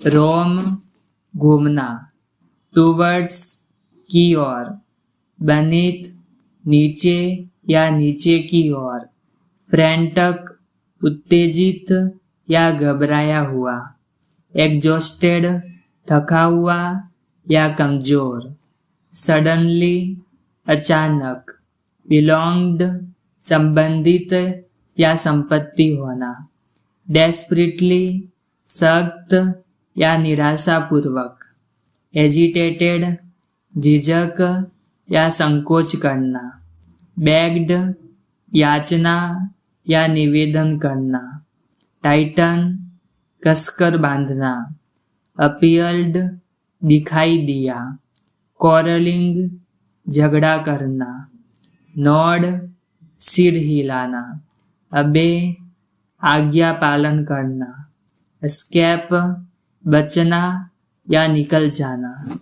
रोम घूमना, टूवर्ड्स की ओर, beneath नीचे या नीचे की ओर, फ्रेंटक उत्तेजित या घबराया हुआ, एग्जॉस्टेड थका हुआ या कमजोर, सडनली अचानक, बिलोंग्ड संबंधित या संपत्ति होना, डेस्परेटली सख्त या निराशापूर्वक, एजिटेटेड झिझक या संकोच करना, बेग्ड याचना या निवेदन करना, टाइटन कसकर बांधना, अपीयर्ड दिखाई दिया, क्वारलिंग झगड़ा करना, नोड सिर हिलाना, अबे आज्ञा पालन करना, एस्केप बचना या निकल जाना।